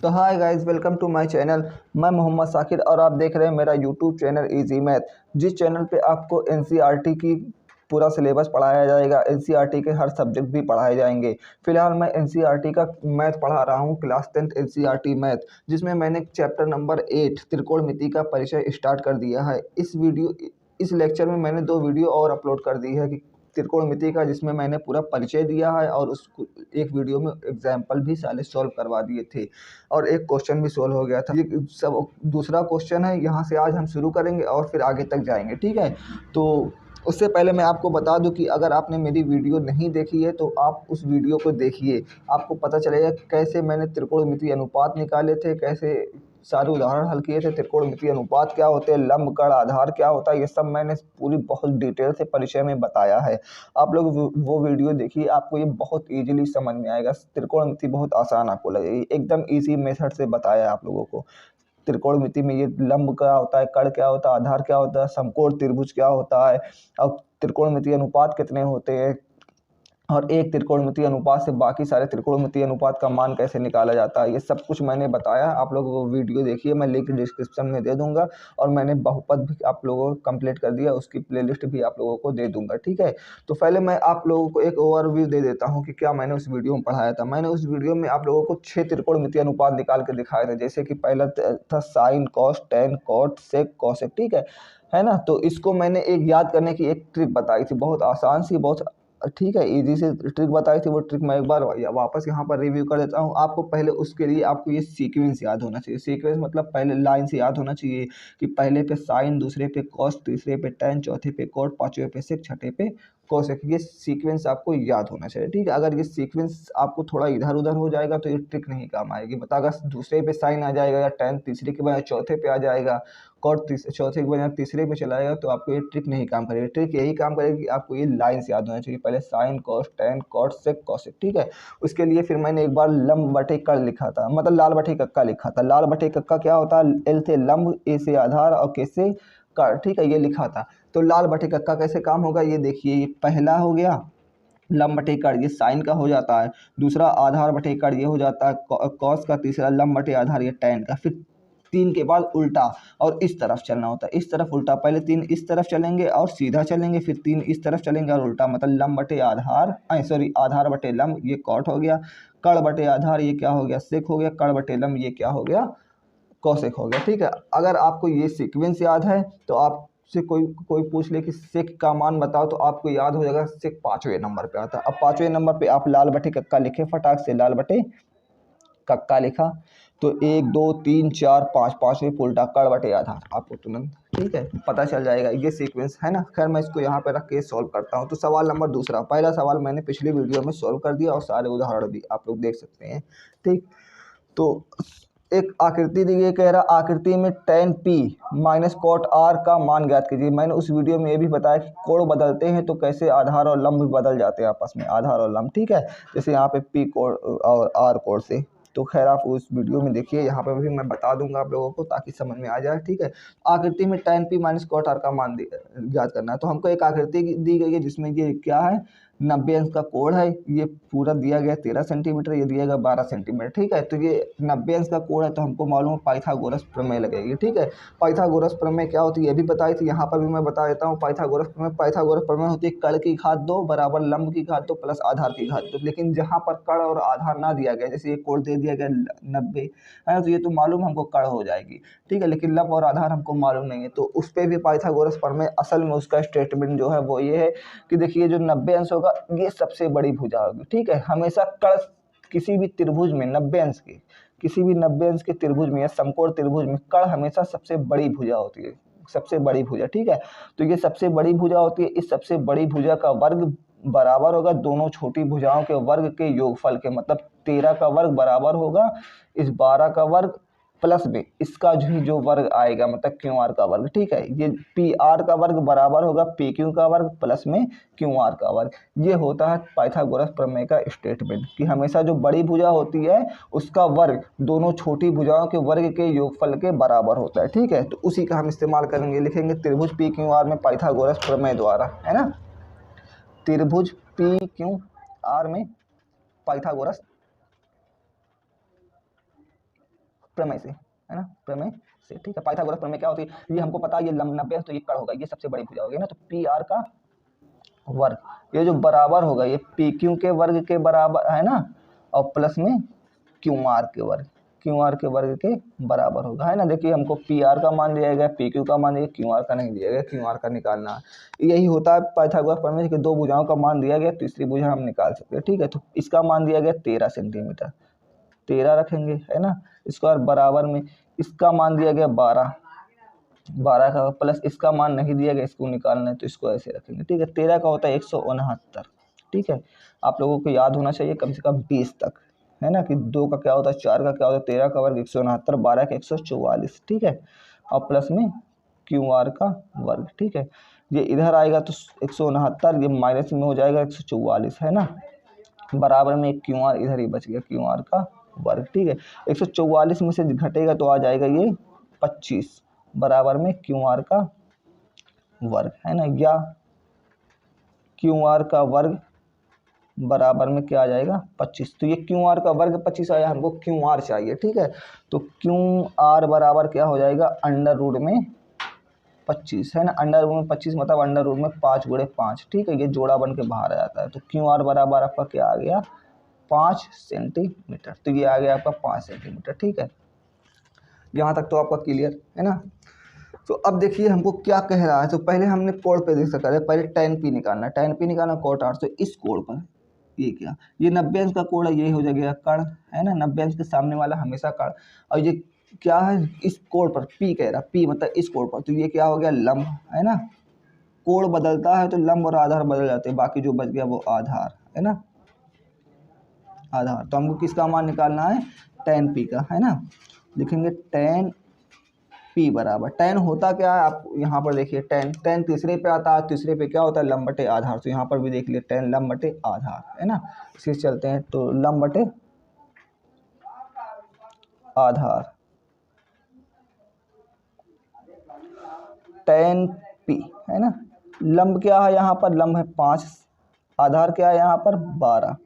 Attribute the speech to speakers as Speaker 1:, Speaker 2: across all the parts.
Speaker 1: तो hi guys, welcome to my channel. मैं मोहम्मद साकिर और आप देख रहे हैं मेरा यूट्यूब चैनल इजी मैथ, जिस चैनल पे आपको एनसीईआरटी की पूरा सिलेबस पढ़ाया जाएगा। एनसीईआरटी के हर सब्जेक्ट भी पढ़ाए जाएंगे। फिलहाल मैं एनसीईआरटी का मैथ पढ़ा रहा हूँ, क्लास 10th एनसीईआरटी मैथ, जिसमें मैंने चैप्टर नंबर 8 त्रिकोणमिति का परिचय स्टार्ट कर दिया है। इस लेक्चर में मैंने 2 वीडियो और अपलोड कर दी है कि त्रिकोणमिति का, जिसमें मैंने पूरा परिचय दिया है और उस एक वीडियो में एग्जाम्पल भी सारे सॉल्व करवा दिए थे और एक क्वेश्चन भी सॉल्व हो गया था। ये सब दूसरा क्वेश्चन है, यहाँ से आज हम शुरू करेंगे और फिर आगे तक जाएंगे, ठीक है। तो उससे पहले मैं आपको बता दूं कि अगर आपने मेरी वीडियो नहीं देखी है तो आप उस वीडियो को देखिए। आपको पता चलेगा कैसे मैंने त्रिकोणमिति अनुपात निकाले थे, कैसे सारे उदाहरण हल किए थे, त्रिकोणमिति अनुपात क्या होते हैं, लंब कर्ण आधार क्या होता है, ये सब मैंने पूरी बहुत डिटेल से परिचय में बताया है। आप लोग वो वीडियो देखिए, आपको ये बहुत इजीली समझ में आएगा। त्रिकोणमिति बहुत आसान आपको लगेगी, एकदम इजी मेथड से बताया है आप लोगों को। त्रिकोणमिति में ये लंब क्या होता है, कर्ण क्या होता है, आधार क्या होता है, समकोण त्रिभुज क्या होता है, और त्रिकोणमिति अनुपात कितने होते हैं, और एक त्रिकोणमिति अनुपात से बाकी सारे त्रिकोणमिति अनुपात का मान कैसे निकाला जाता है, ये सब कुछ मैंने बताया। आप लोग वो वीडियो देखिए, मैं लिंक डिस्क्रिप्शन में दे दूंगा, और मैंने बहुपद भी आप लोगों को कंप्लीट कर दिया, उसकी प्लेलिस्ट भी आप लोगों को दे दूंगा, ठीक है। तो पहले मैं आप लोगों को एक ओवरव्यू दे देता हूँ कि क्या मैंने उस वीडियो में पढ़ाया था। मैंने उस वीडियो में आप लोगों को 6 त्रिकोणमिति अनुपात निकाल के दिखाए थे। जैसे कि पहला था साइन, कॉस, टेन, कॉट, सेक, कॉसेक, ठीक है ना। तो इसको मैंने एक याद करने की एक ट्रिक बताई थी, बहुत आसान सी, बहुत ठीक है, इजी से ट्रिक बताई थी। वो ट्रिक मैं एक बार वापस यहाँ पर रिव्यू कर देता हूँ आपको। पहले उसके लिए आपको ये सीक्वेंस याद होना चाहिए। सीक्वेंस मतलब पहले लाइन से याद होना चाहिए कि पहले पे साइन, दूसरे पे कॉस, तीसरे पे टेन, चौथे पे कॉट, पांचवें पे सेक, छठे पे कोसेक। ये सीक्वेंस आपको याद होना चाहिए, ठीक है। अगर ये सीक्वेंस आपको थोड़ा इधर उधर हो जाएगा तो ये ट्रिक नहीं काम आएगी। बता, अगर दूसरे पे साइन आ जाएगा या टेन तीसरे के बजाय चौथे पे आ जाएगा, कॉट चौथे के बजाय तीसरे पे चला जाएगा, तो आपको ये ट्रिक नहीं काम करेगी। ट्रिक यही काम करेगी कि आपको ये लाइन से याद होना चाहिए, पहले साइन, कॉस, टेन, कॉट, सेक, कॉसेक, ठीक है। उसके लिए फिर मैंने एक बार लंब बटे कर्ण लिखा था, मतलब लाल बटे कक्का लिखा था। लाल बटे कक्का क्या होता है, एल से लंब, ए से आधार और के से कर्ण, ठीक है, ये लिखा था। तो लाल बटे कक्का कैसे काम होगा, ये देखिए। ये पहला हो गया लंब बटे कर्ण, ये साइन का हो जाता है। दूसरा आधार बटे कर्ण, ये हो जाता है कॉस का। तीसरा लंब बटे आधार, ये टेन का। फिर 3 के बाद उल्टा और इस तरफ चलना होता है, इस तरफ उल्टा। पहले 3 इस तरफ चलेंगे और सीधा चलेंगे, फिर 3 इस तरफ चलेंगे और उल्टा, मतलब लंब बटे आधार, सॉरी, आधार बटे लंब, ये कॉट हो गया। कर्ण बटे आधार, ये क्या हो गया, सेक हो गया। कर्ण बटे लंब, ये क्या हो गया, कौशिक हो गया, ठीक है। अगर आपको ये सीक्वेंस याद है तो आपसे कोई कोई पूछ ले कि सेक का मान बताओ, तो आपको याद हो जाएगा सेक 5वें नंबर पे आता है। अब 5वें नंबर पे आप लाल बटे कक्का लिखे, फटाक से लाल बटे कक्का लिखा, तो 1 2 3 4 5, पांचवें उल्टा कर्ण बटे आधार, आपको तुरंत, ठीक है, पता चल जाएगा। ये सीक्वेंस है ना। खैर, मैं इसको यहाँ पे रख के सॉल्व करता हूँ। तो सवाल नंबर दूसरा, पहला सवाल मैंने पिछली वीडियो में सॉल्व कर दिया और सारे उदाहरण भी आप लोग देख सकते हैं, ठीक। तो एक आकृति दी गई, कह रहा आकृति में tan p minus cot r का मान ज्ञात कीजिए। मैंने उस वीडियो में ये भी बताया कि कोण बदलते हैं तो कैसे आधार और लंब भी बदल जाते हैं आपस में, आधार और लंब, ठीक है। जैसे यहाँ पे p कोण और r कोण से। तो खैर, आप उस वीडियो में देखिए, यहाँ पे भी मैं बता दूंगा आप लोगों को ताकि समझ में आ जाए, ठीक है। आकृति में tan p minus cot r का मान ज्ञात करना है। तो हमको एक आकृति दी गई है जिसमें ये क्या है, 90 अंश का कोण है। ये पूरा दिया गया 13 सेंटीमीटर, ये दिया गया 12 सेंटीमीटर, ठीक है। तो ये 90 अंश का कोण है, तो हमको मालूम है पाइथागोरस प्रमेय लगेगी, ठीक है। पाइथागोरस प्रमेय क्या होती है ये भी बताई थी, यहाँ पर भी मैं बता देता हूँ। पाइथागोरस प्रमेय होती है कर्ण की घात 2 बराबर लंब की घात 2 प्लस आधार की घात 2। लेकिन जहाँ पर कर्ण और आधार ना दिया गया, जैसे ये कोण दे दिया गया 90 है, तो ये तो मालूम हमको कर्ण हो जाएगी, ठीक है। लेकिन लंब और आधार हमको मालूम नहीं है, तो उस पर भी पाइथागोरस प्रमेय, असल में उसका स्टेटमेंट जो है वो ये है कि देखिए, जो 90 अंश होगा ये सबसे बड़ी भुजा होगी, ठीक है। हमेशा कर्ण किसी भी त्रिभुज में 90 अंश की, किसी भी 90 अंश के त्रिभुज में या समकोण त्रिभुज में कर्ण हमेशा सबसे बड़ी भुजा होती है, सबसे बड़ी भुजा, ठीक है। तो ये सबसे बड़ी भुजा होती है। इस सबसे बड़ी भुजा का वर्ग बराबर होगा दोनों छोटी भुजाओं के वर्ग के योगफल के, मतलब 13 का वर्ग बराबर होगा इस 12 का वर्ग प्लस में इसका जो वर्ग आएगा, मतलब क्यू आर का वर्ग, ठीक है। ये पी आर का वर्ग बराबर होगा पी क्यू का वर्ग प्लस में क्यू आर का वर्ग। ये होता है पाइथागोरस प्रमेय का स्टेटमेंट कि हमेशा जो बड़ी भुजा होती है उसका वर्ग दोनों छोटी भुजाओं के वर्ग के योगफल के बराबर होता है, ठीक है। तो उसी का हम इस्तेमाल करेंगे, लिखेंगे त्रिभुज पी क्यू आर में पाइथागोरस प्रमेय द्वारा, है ना। त्रिभुज पी क्यू आर में पाइथागोरस प्रमेय से, है ना, प्रमेय से, ठीक है। पाइथागोरस प्रमेय क्या होती है, ये हमको पता है, ये लंब 90 है तो ये कर्ण होगा, ये सबसे बड़ी भुजा होगी ना, तो पी आर का वर्ग, ये जो बराबर होगा ये पी क्यू के वर्ग के बराबर है ना, और प्लस में क्यू आर के वर्ग, क्यू आर के वर्ग के बराबर होगा, है ना। देखिए हमको पी आर का मान दिया गया, पी क्यू का मान दिया, क्यू आर का नहीं दिया गया, क्यू आर का निकालना है। यही होता है पाइथागोरस प्रमेय कि दो भुजाओं का मान दिया गया, तीसरी भुजा हम निकाल सकते हैं, ठीक है। तो इसका मान दिया गया 13 सेंटीमीटर, 13 रखेंगे, है ना। इसको और बराबर में इसका मान दिया गया 12, 12 का प्लस इसका मान नहीं दिया गया, इसको निकालना है तो इसको ऐसे रखेंगे, ठीक है। 13 का होता है 169, ठीक है। आप लोगों को याद होना चाहिए कम से कम 20 तक, है ना, कि 2 का क्या होता है 4 का क्या होता है 13 का वर्ग 169, 12 का 144, ठीक है, और प्लस में क्यू आर का वर्ग, ठीक है। ये इधर आएगा तो 169, ये माइनस में हो जाएगा 144, है ना, बराबर में एक क्यू आर इधर ही बच गया, क्यू आर का वर्ग, ठीक है। 144 में से घटेगा तो आ जाएगा ये 25, बराबर में क्यू आर का वर्ग, है ना, या क्यू आर का वर्ग बराबर में क्या आ जाएगा 25। तो ये क्यू आर का वर्ग 25 आया, हमको क्यू आर चाहिए, ठीक है। तो क्यू आर बराबर क्या हो जाएगा अंडर रूट में 25, है ना, अंडर रूट में 25 मतलब अंडर रूट में 5 गुणे 5, ठीक है। ये जोड़ा बन के बाहर आ जाता है, तो क्यू आर बराबर आपका क्या आ गया 5 सेंटीमीटर, तो ये आ गया आपका 5 सेंटीमीटर, ठीक है। यहाँ तक तो आपका क्लियर है ना। तो अब देखिए हमको क्या कह रहा है, तो पहले हमने कोण पे देख सका है, पहले tan p निकालना, tan p निकालना cot r, तो इस कोण पर ये क्या, ये 90 अंश का कोण है, ये हो जाएगा कर्ण, है ना, 90 अंश के सामने वाला हमेशा कर्ण, और ये क्या है इस कोण पर p कह रहा, p मतलब इस कोण पर, तो ये क्या हो गया लंब, है ना। कोण बदलता है तो लंब और आधार बदल जाते हैं, बाकी जो बच गया वो आधार, है ना, आधार। तो हमको किसका मान निकालना है tan p का, है ना। लिखेंगे tan p बराबर, tan होता क्या है आप यहाँ पर देखिए, tan तीसरे पे आता है, तीसरे पे क्या होता है लंब बटे आधार, तो यहाँ पर भी देख लिए tan लंब बटे आधार, है ना। इसी चलते हैं तो लंब बटे आधार, tan p, है ना। लंब क्या है यहाँ पर, लंब है 5, आधार क्या है यहाँ पर 12,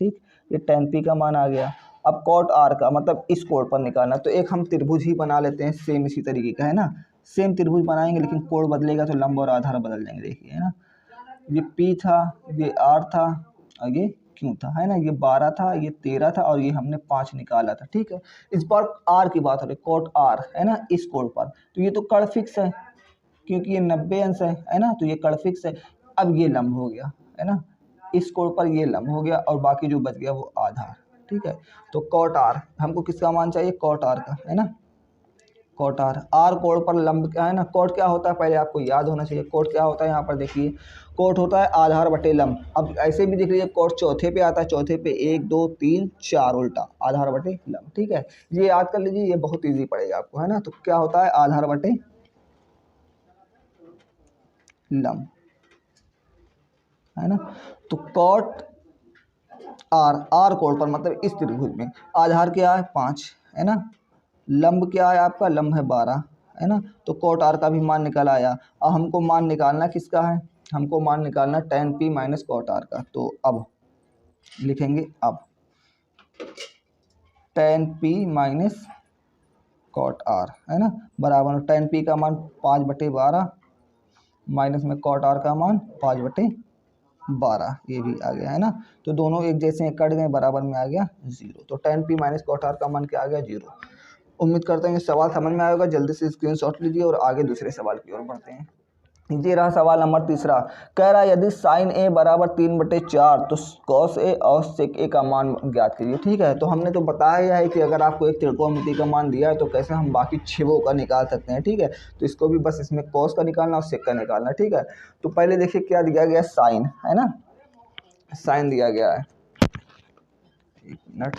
Speaker 1: ठीक, ये tan p का मान आ गया। अब cot r का मतलब इस कोण पर निकालना, तो एक हम त्रिभुज ही बना लेते हैं सेम इसी तरीके का, है ना, सेम त्रिभुज बनाएंगे लेकिन कोण बदलेगा तो लंब और आधार बदल जाएंगे, देखिए, है ना। ये p था, ये r था, और ये q था, है ना, ये 12 था, ये 13 था, और ये हमने 5 निकाला था, ठीक है। इस बार r की बात हो रही, cot r, है ना, इस कोण पर, तो ये तो कर्ण फिक्स है क्योंकि ये 90 अंश है ना, तो ये कर्ण फिक्स है। अब ये लंब हो गया, है ना, इस कोण पर ये लंब हो गया, और बाकी जो बच गया वो आधार, ठीक है। तो cot r हमको किसका मान चाहिए cot r का, है ना, cot r, r कोण पर लंब क्या है ना, cot क्या होता है पहले आपको याद होना चाहिए, cot क्या होता है, यहाँ पर देखिए cot होता है आधार बटे लंब। अब ऐसे भी देख लीजिए cot चौथे पे आता है, चौथे पे 1 2 3 4 उल्टा आधार बटे लंब, ठीक है। ये याद कर लीजिए, ये बहुत ईजी पड़ेगा आपको, है ना। तो क्या होता है आधार बटे लंब, है ना। तो cot r कोण पर मतलब इस त्रिभुज में आधार क्या है 5, है ना, लंब क्या है आपका, लंब है 12, है ना। तो cot r का भी मान निकल आया। अब हमको मान निकालना किसका है, हमको मान निकालना tan p minus cot r का। तो अब लिखेंगे, अब tan p minus cot r, है ना, बराबर tan p का मान 5/12 माइनस में cot r का मान 5/12, ये भी आ गया, है ना। तो दोनों एक जैसे कट गए, बराबर में आ गया 0। तो tan p minus cot r का मान क्या आ गया 0। उम्मीद करते हैं ये सवाल समझ में आएगा, जल्दी से स्क्रीनशॉट लीजिए और आगे दूसरे सवाल की ओर बढ़ते हैं। ये रहा सवाल नंबर तीसरा, कह रहा है यदि sin a बराबर 3/4 तो cos a और sec a का मान ज्ञात कीजिए, ठीक है। तो हमने तो बताया है कि अगर आपको एक त्रिकोणमिति का मान दिया है तो कैसे हम बाकी छेवों का निकाल सकते हैं, ठीक है। तो इसको भी बस इसमें cos का निकालना और sec का निकालना, ठीक है। तो पहले देखिए क्या दिया गया sin, है ना, sin दिया गया है, एक मिनट,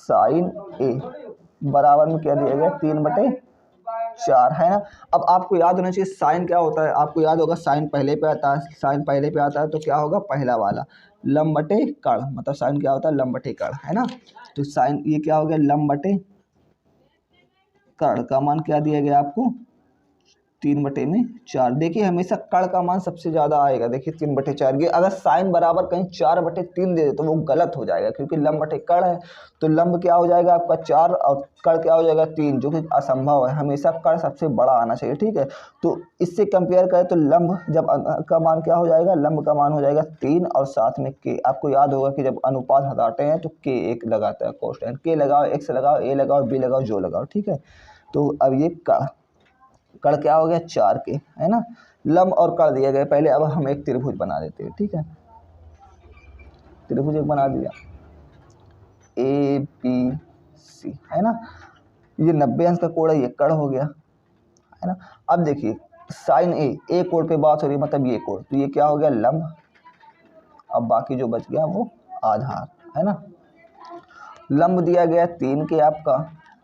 Speaker 1: sin a बराबर में क्या दिया गया 3/4, है ना। अब आपको याद होना चाहिए साइन क्या होता है, आपको याद होगा साइन पहले पे आता है, साइन पहले पे आता है तो क्या होगा पहला वाला लंब बटे कर्ण, मतलब साइन क्या होता है लंब बटे कर्ण, है ना। तो साइन ये क्या हो गया लंब बटे कर्ण का मान क्या दिया गया आपको 3/4। देखिए हमेशा कड़ का मान सबसे ज़्यादा आएगा। देखिए 3/4, ये अगर साइन बराबर कहीं 4/3 दे दे तो वो गलत हो जाएगा, क्योंकि लंब बटे कड़ है। तो लंब क्या हो जाएगा आपका 4 और कड़ क्या हो जाएगा 3, जो कि असंभव है। हमेशा कड़ सबसे बड़ा आना चाहिए, ठीक है। तो इससे कंपेयर करें तो लंब जब का मान क्या हो जाएगा, लंब का मान हो जाएगा 3 और साथ में के। आपको याद होगा कि जब अनुपात हटाते हैं तो के एक लगाता है कॉन्स्टेंट। के लगाओ, एक्स लगाओ, ए लगाओ, बी लगाओ, जो लगाओ, ठीक है। तो अब ये कड़ क्या हो गया 4 के, है ना। लंब और कड़ दिए गए पहले। अब हम एक त्रिभुज बना देते हैं, ठीक है। त्रिभुज एक बना दिया, ए बी सी, है ना। ये 90 अंश का कोण है, ये कड़ हो गया, है ना। अब देखिए साइन ए कोण पे बात हो रही है, मतलब ये कोण, तो ये क्या हो गया लंब। अब बाकी जो बच गया वो आधार, है ना। लंब दिया गया 3 के आपका,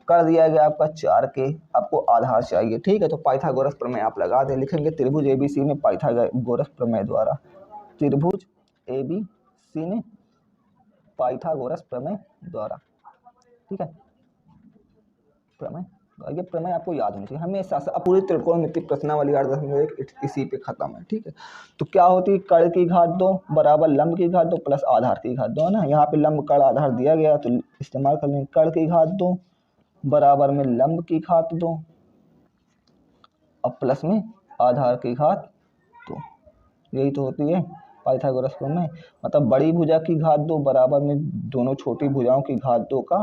Speaker 1: कर दिया गया आपका 4 के, आपको आधार चाहिए, ठीक है। तो पाइथागोरस प्रमेय आप लगा दें। लिखेंगे त्रिभुज एबीसी में पाइथागोरस प्रमेय द्वारा, त्रिभुज एबीसी में पाइथागोरस प्रमेय द्वारा, ठीक है। प्रमेय, ये प्रमेय आपको याद होनी चाहिए हमेशा से। पूरी त्रिकोणमिति प्रश्नावली 8.1 इसी पे खत्म है, ठीक है। तो क्या होती है, कड़ की घात 2 बराबर लंब की घात 2 प्लस आधार की घात 2, है ना। यहाँ पे लंब कड़ आधार दिया गया तो इस्तेमाल कर लेंगे। कड़ की घात 2 बराबर में लंब की घात 2 और प्लस में आधार की घात 2। यही तो होती है पाइथागोरस प्रमेय। मतलब बड़ी भुजा की घात 2 बराबर में दोनों छोटी भुजाओं की घात 2 का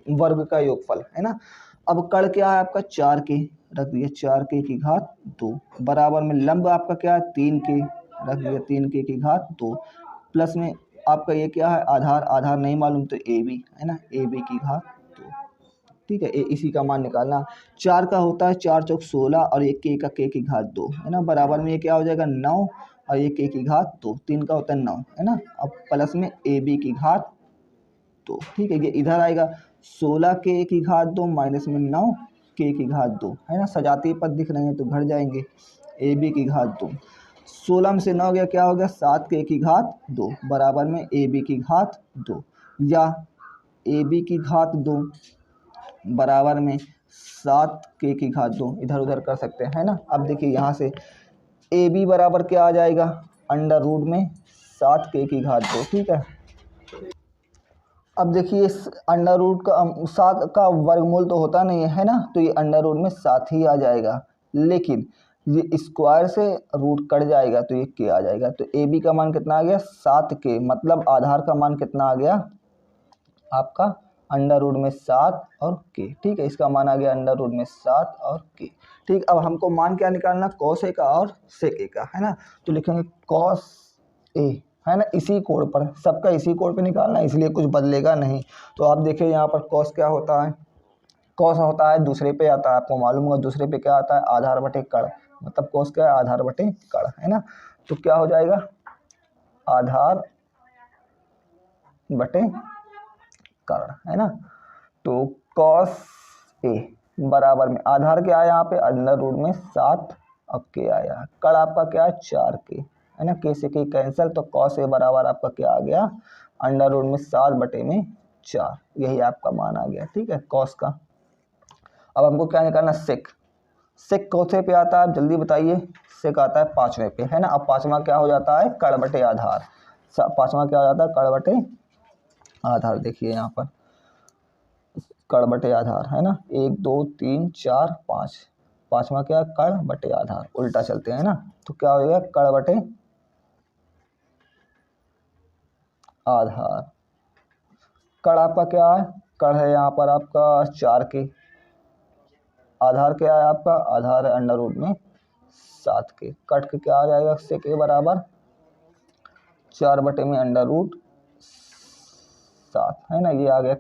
Speaker 1: वर्ग का योगफल, है ना। अब कड़ क्या है आपका 4 के, रख दिया 4 के की घात 2 बराबर में लंब आपका क्या है 3 के, रख दिया 3 के की घात 2 प्लस में आपका ये क्या है आधार, आधार नहीं मालूम तो ए बी, है ना, ए बी की घात 2, ठीक है। इसी का मान निकालना। 4 का होता है 4 चौक 16 और एक के की घात 2, है ना, बराबर में ये क्या हो जाएगा 9 और ये के की घात 2, 3 का होता है 9, है ना। अब प्लस में ए बी की घात 2, ठीक है। ये इधर आएगा 16 के की घात 2 माइनस में 9 के की घात 2, है ना। सजातीय पद दिख रहे हैं तो घट जाएंगे। ए बी की घात 2, 16 में से 9 गया क्या हो गया 7 के की घात 2 बराबर में ए बी की घात 2, या ए बी की घात 2 बराबर में 7 के की घात 2, इधर उधर कर सकते हैं, है ना। अब देखिए यहाँ से ए बी बराबर क्या आ जाएगा अंडर रूट में 7 के की घात 2, ठीक है। अब देखिए अंडर रूट का 7 का वर्गमूल तो होता नहीं है, है ना, तो ये अंडर रूट में 7 ही आ जाएगा। लेकिन ये स्क्वायर से रूट कट जाएगा तो ये के आ जाएगा। तो ए बी का मान कितना आ गया 7 के, मतलब आधार का मान कितना आ गया आपका अंडर रूट में 7 और के, ठीक है। इसका मान आ गया अंडर रूट में 7 और के, ठीक। अब हमको मान क्या निकालना कॉस ए का और सेक ए का, है ना। तो लिखेंगे कॉस ए, है ना, इसी कोण पर, सबका इसी कोण पे निकालना है, इसलिए कुछ बदलेगा नहीं। तो आप देखिए यहाँ पर कॉस क्या होता है, कॉस होता है दूसरे पे आता है, आपको मालूम होगा दूसरे पे क्या आता है आधार बटे कड़, मतलब कॉस क्या है आधार बटे कड़, है ना। तो क्या हो जाएगा आधार बटे कड़, है ना। तो कॉस ए बराबर में आधार क्या आया यहाँ पे अंडर रूट में 7 और के आया, कड़ आपका क्या है 4 के, है ना। के से के कैंसिल, तो कॉस ए बराबर आपका क्या आ गया अंडर रूट में 7/4, यही आपका मान आ गया, ठीक है कॉस का। अब हमको क्या निकालना सेक, सेक कौथे पे आता है आप जल्दी बताइए। सेक आता है 5वें पे, है ना। अब 5वां क्या हो जाता है कड़ बटे आधार, 5वां क्या हो जाता है कड़ बटे आधार। देखिए यहाँ पर कड़ बटे आधार, है ना, 1 2 3 4 5, 5वां क्या कड़ बटे आधार, उल्टा चलते हैं ना। तो क्या हो गया कड़ बटे आधार। कड़ आपका क्या है, कड़ है यहाँ पर आपका 4 के, आधार क्या है आपका आधार है अंडर रूट में 7 के, कट के क्या आ जाएगा से के बराबर 4 बटे में अंडर रूट 7, है ना। ये आ गया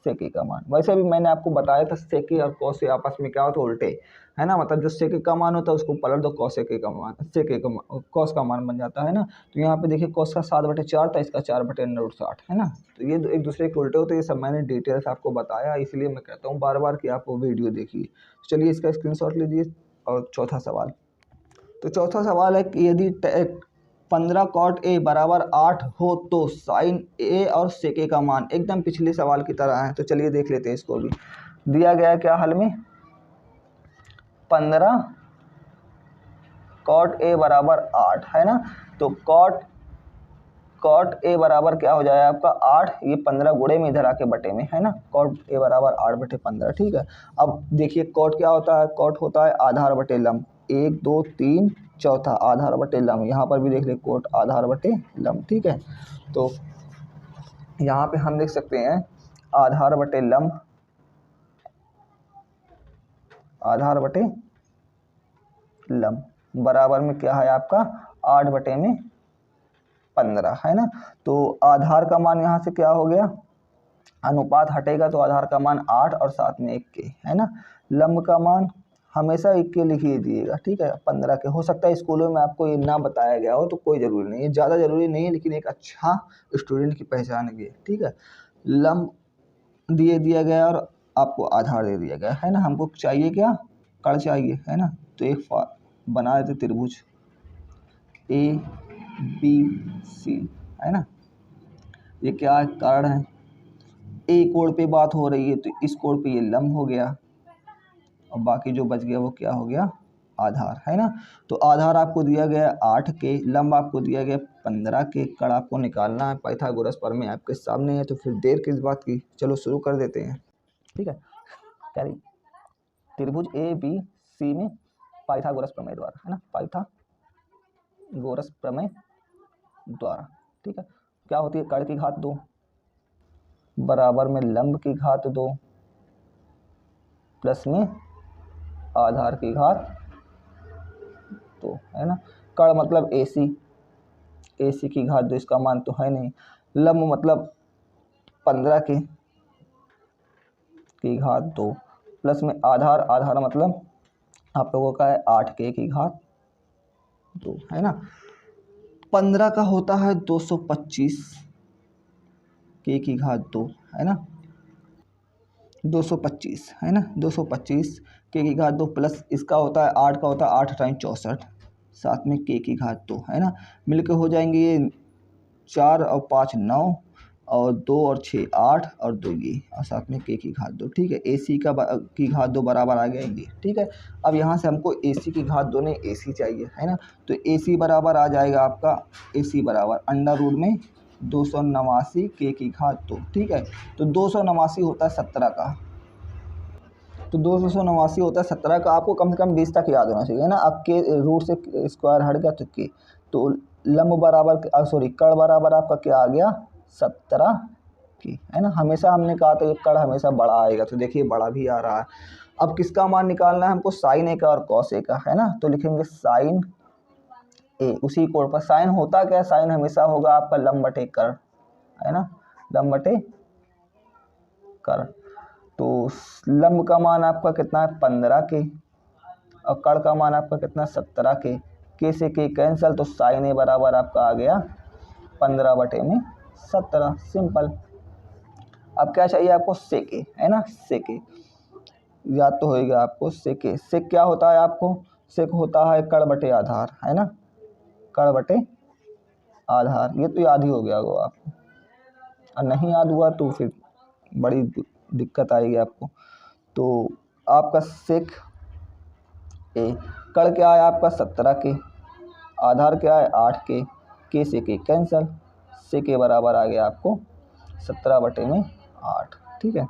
Speaker 1: सेके का मान। वैसे भी मैंने आपको बताया था सेके और कॉस आपस में क्या होता है उल्टे, है ना। मतलब जो सेके का मान होता है उसको पलट दो कॉसेके का मान, सेके का कॉस का मान बन जाता है ना। तो यहाँ पे देखिए कॉस का 7/4 था, इसका 4 बटे अंडर रूट 60, है ना। तो ये एक दूसरे के उल्टे होते, ये सब मैंने डिटेल्स आपको बताया, इसलिए मैं कहता हूँ बार बार कि आप वो वीडियो देखिए। चलिए इसका स्क्रीनशॉट लीजिए। और चौथा सवाल, तो चौथा सवाल है कि यदि 15 कॉट ए बराबर 8 हो तो साइन ए और सेक ए का मान एकदम पिछले सवाल की तरह है। तो चलिए देख लेते हैं इसको भी। दिया गया है क्या हल में 15 कॉट ए बराबर 8 है ना। तो कॉट ए बराबर क्या हो जाएगा आपका 8, ये 15 गुणे में इधर आके बटे में है ना। कॉट ए बराबर 8/15, ठीक है। अब देखिए कॉट क्या होता है, कॉट होता है आधार बटे लंब, 1 2 3 चौथा आधार बटे लंब। यहाँ पर भी देख ले कोट आधार बटे लंब, ठीक है। तो यहाँ पे हम देख सकते हैं आधार बटे लंब, आधार बटे लंब बराबर में क्या है आपका 8/15 है ना। तो आधार का मान यहाँ से क्या हो गया, अनुपात हटेगा तो आधार का मान 8 और साथ में 1 के है ना। लंब का मान हमेशा 1 के लिख ही दिएगा, ठीक है। 15 के, हो सकता है स्कूलों में आपको ये ना बताया गया हो तो कोई ज़रूरी नहीं है, ज़्यादा ज़रूरी नहीं है, लेकिन एक अच्छा स्टूडेंट की पहचान के लिए, ठीक है। लंब दिया गया और आपको आधार दे दिया गया है ना। हमको चाहिए क्या, कर्ण चाहिए है ना। तो एक बना देते त्रिभुज ABC है ना। ये क्या है, कर्ण है। ए कोण पे बात हो रही है तो इस कोण पे ये लंब हो गया और बाकी जो बच गया वो क्या हो गया, आधार है ना। तो आधार आपको दिया गया 8 के, लंब आपको दिया गया 15 के, कर्ण आपको निकालना है। पाइथागोरस प्रमेय आपके सामने है, तो फिर देर किस बात की, चलो शुरू कर देते हैं, ठीक है। क्या त्रिभुज ABC में पाइथागोरस प्रमेय द्वारा है ना, पाइथागोरस प्रमेय द्वारा, ठीक है। क्या होती है, कर्ण की घात 2 बराबर में लंब की घात 2 प्लस में आधार की घात 2 है ना। कर्ण मतलब AC की घात 2, इसका मान तो है नहीं। लंब मतलब 15 की घात 2 प्लस में आधार मतलब आप लोगों का है 8 की घात 2 है ना। 15 का होता है 225 की घात 2 है ना, 225 है ना, 225 की घात 2 प्लस इसका होता है 8 का होता है 8 टाइम 64 साथ में की घात 2 है ना। मिलके हो जाएंगे ये 4 और 5 9 और 2 और 6 8 और 2 ये और साथ में की घात 2, ठीक है। AC की घात 2 बराबर आ गया ये, ठीक है। अब यहाँ से हमको AC की घात 2 नहीं AC चाहिए है ना। तो AC बराबर आ जाएगा आपका, AC बराबर अंडर रूट में 289 की घात 2, ठीक है। तो 289 होता है 17 का, तो 289 होता है 17 का। आपको कम से कम 20 तक याद होना चाहिए ना। अब के रूट से स्क्वायर हट गया तो के, तो लंब बराबर सॉरी कर्ण बराबर आपका क्या आ गया 17 की है ना। हमेशा हमने कहा था ये कर्ण हमेशा बड़ा आएगा, तो देखिए बड़ा भी आ रहा है। अब किसका मान निकालना है हमको, साइन ए का और कॉस ए का है ना। तो लिखेंगे साइन ए, उसी कोण पर साइन होता क्या, साइन हमेशा होगा आपका लंब बटे कर्ण है ना, लंब बटे कर्ण। तो लंब का मान आपका कितना है 15 के और कर्ण का मान आपका कितना 17 के से के कैंसिल, तो साइन ए बराबर आपका आ गया 15/17, सिंपल। अब क्या चाहिए आपको, सेक ए है ना, सेक ए याद तो होएगा आपको। सेक ए, सेक क्या होता है आपको, सेक होता है कर्ण बटे आधार है ना, कर्ण बटे आधार। ये तो याद ही हो गया होगा आपको, और नहीं याद हुआ तो फिर बड़ी दिक्कत आएगी आपको। तो आपका सेक ए, कर्ण क्या है आपका 17 के, आधार क्या है 8 के से के कैंसल, से के बराबर आ गया आपको 17/8, ठीक है।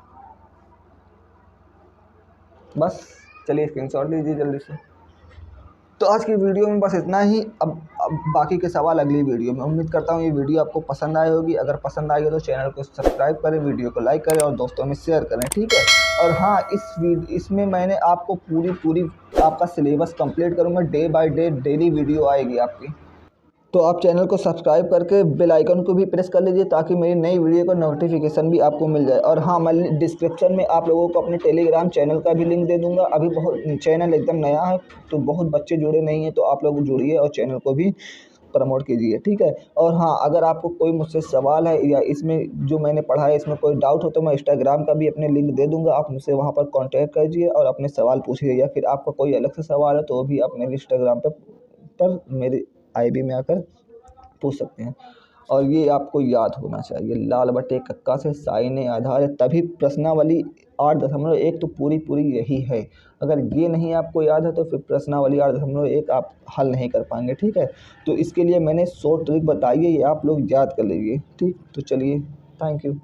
Speaker 1: बस चलिए स्क्रीनशॉट लीजिए जल्दी से। तो आज की वीडियो में बस इतना ही। अब बाकी के सवाल अगली वीडियो में। उम्मीद करता हूँ ये वीडियो आपको पसंद आई होगी। अगर पसंद आई हो तो चैनल को सब्सक्राइब करें, वीडियो को लाइक करें और दोस्तों में शेयर करें, ठीक है। और हाँ, इसमें मैंने आपको पूरी आपका सिलेबस कंप्लीट करूँगा, day by day daily video आएगी आपकी। तो आप चैनल को सब्सक्राइब करके बेल आइकन को भी प्रेस कर लीजिए ताकि मेरी नई वीडियो का नोटिफिकेशन भी आपको मिल जाए। और हाँ, मैं डिस्क्रिप्शन में आप लोगों को अपने टेलीग्राम चैनल का भी लिंक दे दूंगा। अभी बहुत चैनल एकदम नया है तो बहुत बच्चे जुड़े नहीं हैं, तो आप लोग जुड़िए और चैनल को भी प्रमोट कीजिए, ठीक है। और हाँ, अगर आपको कोई मुझसे सवाल है या इसमें जो मैंने पढ़ा है इसमें कोई डाउट हो तो मैं इंस्टाग्राम का भी अपने लिंक दे दूंगा, आप मुझसे वहाँ पर कांटेक्ट कीजिए और अपने सवाल पूछिए। या फिर आपका कोई अलग से सवाल है तो भी आप मेरे इंस्टाग्राम पर मेरे आईडी में आकर पूछ सकते हैं। और ये आपको याद होना चाहिए, लाल बटे कक्का से साइन ए आधार है, तभी प्रश्नावली 8.1 तो पूरी पूरी यही है। अगर ये नहीं आपको याद है तो फिर प्रश्नावली 8.1 आप हल नहीं कर पाएंगे। ठीक है, तो इसके लिए मैंने शॉर्ट ट्रिक बताई है, ये आप लोग याद कर लीजिए। ठीक, तो चलिए, थैंक यू।